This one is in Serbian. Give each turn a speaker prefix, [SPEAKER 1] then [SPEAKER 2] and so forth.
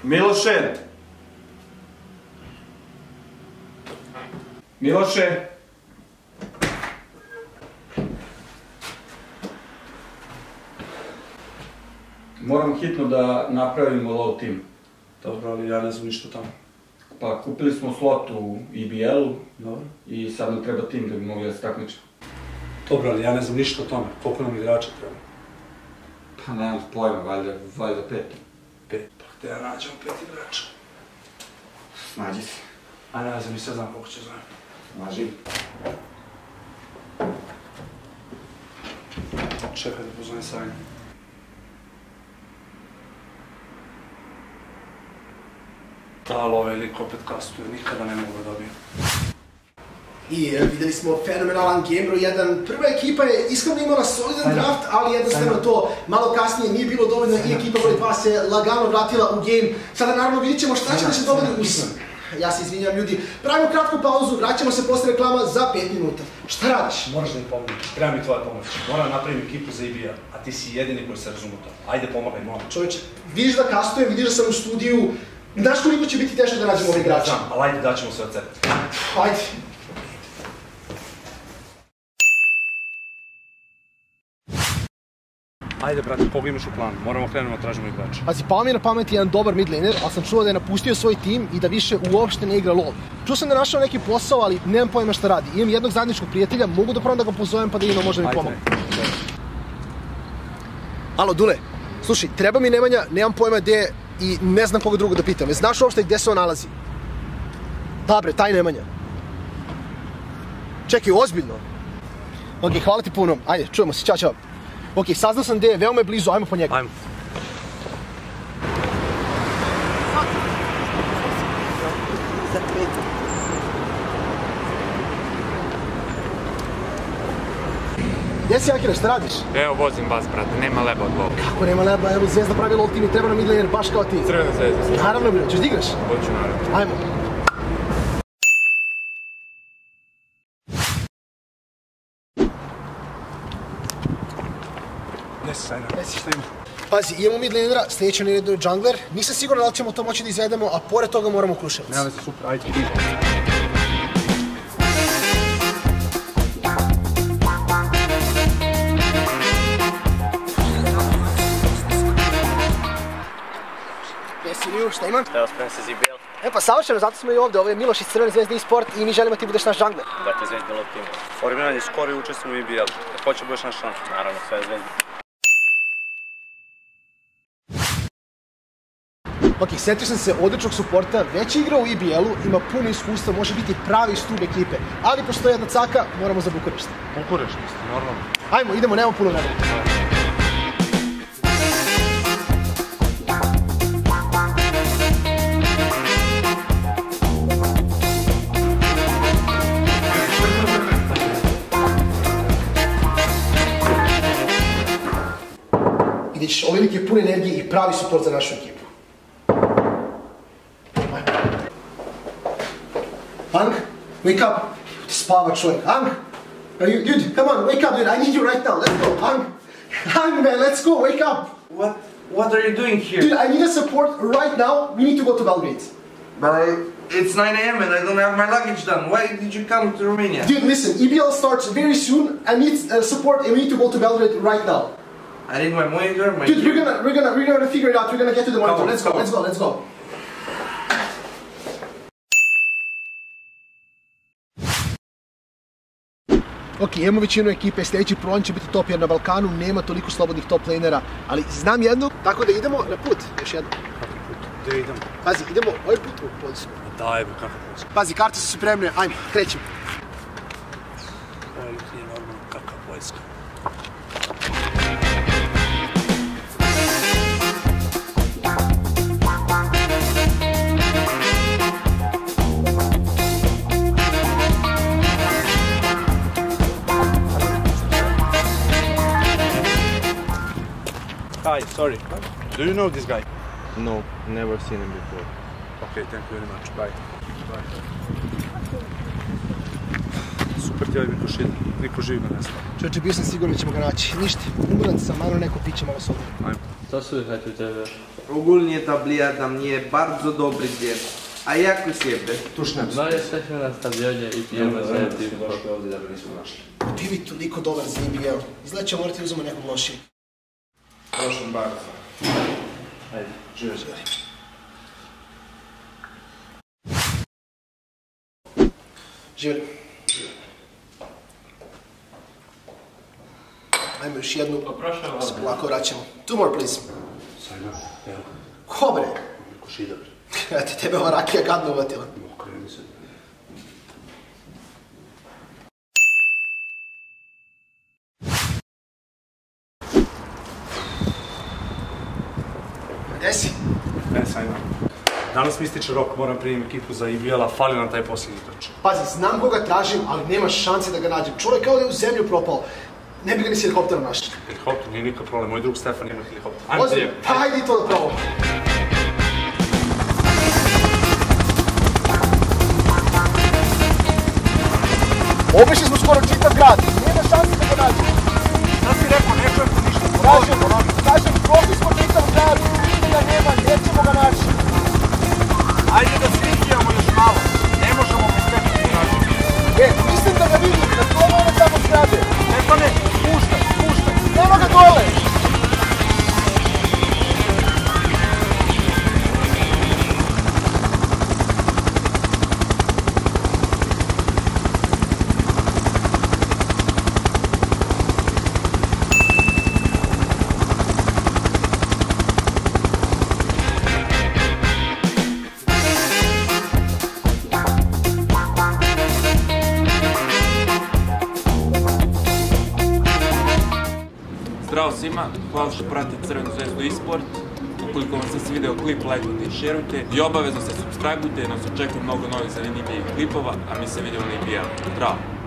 [SPEAKER 1] Miloše! Miloše! Moram hitno da napravimo low team.
[SPEAKER 2] Dobro, ali ja ne znam ništa tamo.
[SPEAKER 1] Pa kupili smo slot u EBL-u.
[SPEAKER 2] Dobro.
[SPEAKER 1] I sad nam treba tim da bi mogli da se takmičimo.
[SPEAKER 2] Dobro, ali ja ne znam ništa o tome. Koliko nam igrača treba?
[SPEAKER 1] Pa nemam pojma, valjda 5.
[SPEAKER 2] 5. Pa gde ja nađem 5 igrača?
[SPEAKER 1] Snađi se.
[SPEAKER 2] A ne znam, nisam znam koliko će znam.
[SPEAKER 1] Snaži.
[SPEAKER 2] Čekaj da pozovem Sanju. Ali ovaj lik opet kastuje, nikada ne mogu da dobijem.
[SPEAKER 3] I videli smo fenomenalan game broj 1. Prva ekipa je iskreno imala solidan draft, ali jednostavno to malo kasnije nije bilo dovoljno i ekipa broj 2 se lagano vratila u game. Sada naravno vidit ćemo šta će da se dogodi u Ja se izvinjam ljudi, pravimo kratku pauzu, vraćamo se posle reklama za 5 minuta. Šta radiš?
[SPEAKER 2] Moraš da mi pomoći, treba mi tvoja pomoć. Moram napravim ekipu za EBL, a ti si jedini koji se razumu to. Ajde pomagaj, molim.
[SPEAKER 3] Čovječe, vidiš da kastujem, vidiš da sam u studiju. Znaš koliko će biti teško da nađemo ove igrače?
[SPEAKER 2] Znam, ali ajde daćemo sve od sebe.
[SPEAKER 3] Ajde.
[SPEAKER 2] Ajde, brate, koga imaš u planu? Moramo krenemo da tražimo igrača.
[SPEAKER 3] Pazi, pao mi je na pamet jedan dobar mid laner, ali sam čuo da je napustio svoj tim i da više uopšte ne igra LoL. Čuo sam da je našao neki posao, ali nemam pojma šta radi. Imam jednog zajedničkog prijatelja, mogu da probam da ga pozovem pa da ima može mi pomoći. Alo, Dule, slušaj, treba mi Nemanja, nemam pojma gde i ne znam koga drugo da pitam. Znaš uopšte gde se on nalazi? Da bre, taj Nemanja. Čekaj, ozbiljno? Ok, hvala ti puno. Ajde, čujemo se, čao. Ok, saznao sam gde je, veoma je blizu, ajmo po njega.
[SPEAKER 2] Ajmo. Gdje si, Akira, šta radiš?
[SPEAKER 4] Evo, vozim vas, brate, nema leba od Boga.
[SPEAKER 3] Kako nema leba, evo Zvezda pravi LoL team i treba nam mid laner baš kao ti.
[SPEAKER 4] Crvena Zvezda.
[SPEAKER 3] Naravno, bilo, ćeš da igraš?
[SPEAKER 4] Hoću, naravno.
[SPEAKER 3] Ajmo.
[SPEAKER 2] Desi, šta ima?
[SPEAKER 3] Pazi, imamo mid lanera, sljedeće na redu je jungler. Nisam siguran da li ćemo to moći da izvedemo, a pored toga moramo Kruševac.
[SPEAKER 2] Nema se, super, ajde.
[SPEAKER 3] Jesi Riju, šta ima?
[SPEAKER 5] Evo, spremam se za EBL.
[SPEAKER 3] E pa savršeno, zato smo i ovdje, ovo je Miloš iz Crvene Zvezde e-sport i mi želimo ti budeš naš jungler.
[SPEAKER 5] Dakle, Zvezda LoL team. Formiran je skoro i učestvujem u EBL. Hoće budeš naš šans. Naravno, sve je Zvezda.
[SPEAKER 3] Ok, setio sam se odličnog suporta, već je igrao u EBL-u, ima puno iskustva, može biti pravi stub ekipe. Ali postoji jedna caka, moramo za Bukurešt.
[SPEAKER 2] Bukurešt, normalno.
[SPEAKER 3] Ajmo, idemo, nemamo puno vremena. Vidiš, ovaj lik je pun energije i pravi suport za našu ekipu. Ang, wake up! Ti spava čovjek. Ang! Dude, come on, wake up, dude, I need you right now, let's go, Ang! Ang, man, let's go, wake up!
[SPEAKER 6] What are you doing here?
[SPEAKER 3] Dude, I need a support right now, we need to go to Belgrade.
[SPEAKER 6] But it's 9 AM and I don't have my luggage done. Why did you come to Romania?
[SPEAKER 3] Dude, listen, EBL starts very soon, I need support and we need to go to Belgrade right now.
[SPEAKER 6] I need my monitor, my...
[SPEAKER 3] Dude, we're gonna figure it out, we're gonna get to the monitor, let's go. Ok, imamo većinu ekipe, sljedeći problem će biti top jer na Balkanu nema toliko slobodnih top lanera, ali znam jednu, tako da idemo na put, još jedno.
[SPEAKER 2] Gde idemo?
[SPEAKER 3] Pazi, idemo ovaj put u Poljsku.
[SPEAKER 2] Daj, kako Poljsku?
[SPEAKER 3] Pazi, karte su spremne, ajmo, krećemo.
[SPEAKER 2] Ovo nije normalno, kakva Poljska. Hi, sorry. Do you know this guy?
[SPEAKER 4] No, never seen him before.
[SPEAKER 2] Okay, thank you very much. Bye. Super ti ovaj Mikošin, niko živ me ne zna.
[SPEAKER 3] Čovječe, bio sam siguran da ćemo ga naći. Ništa, umoran sam, malo neko piće, malo soda.
[SPEAKER 2] Ajmo.
[SPEAKER 7] Co słychać u Ciebie?
[SPEAKER 6] Ogólnie tablia dla mnie bardzo dobry dzień. A jak u Ciebie?
[SPEAKER 7] No jesteśmy na stadionie i pijemy sobie piwko.
[SPEAKER 3] Bili toliko dobar za ABL. Izgleda će morati uzmemo nekog lošijeg.
[SPEAKER 6] Proszę bardzo.
[SPEAKER 2] Ajde, živio.
[SPEAKER 3] Živjeli. Ajmo još jednu. Lako vraćamo. Two more, please.
[SPEAKER 2] Sajma, evo.
[SPEAKER 3] Ko bre?
[SPEAKER 2] Košida, bre.
[SPEAKER 3] Eto, tebe ova rakija gadno uvatila.
[SPEAKER 2] Okreni se.
[SPEAKER 3] Gde si?
[SPEAKER 2] Sajma. Danas mi ističe rok, moram primiti ekipu za IBL-a, fali nam taj posljednji trč.
[SPEAKER 3] Pazi, znam koga tražim, ali nema šanse da ga nađem. Čovjek kao da je u zemlju propao. Ne bi ga ni s helikopterom našli.
[SPEAKER 2] Helikopter, nije nikakav problem. Moj drug Stefan ima helikopter. Ajmo
[SPEAKER 3] Ozim,
[SPEAKER 2] prije.
[SPEAKER 3] pa hajde i to da probamo. Obišli smo skoro čitav grad. Nema šanse da ga nađem.
[SPEAKER 2] Šta si rekao, ne čujem ti ništa.
[SPEAKER 3] Kažem, prošli smo čitav grad. Viđenja nema, nećemo ga naći.
[SPEAKER 2] Ajde da se izbijamo još malo. Ne možemo bez tebe da nađemo.
[SPEAKER 3] Mislim da ga vidim, da to ono tamo zgrade.
[SPEAKER 2] Stefane, spuštaj.
[SPEAKER 3] Nema ga dole.
[SPEAKER 4] Zdravo svima, hvala što pratite Crvenu zvezdu eSport. Ukoliko vam se svideo klip, lajkujte i šerujte. I obavezno se subscribeujte jer nas očekuje mnogo novih zanimljivih klipova, a mi se vidimo na IBL. Zdravo!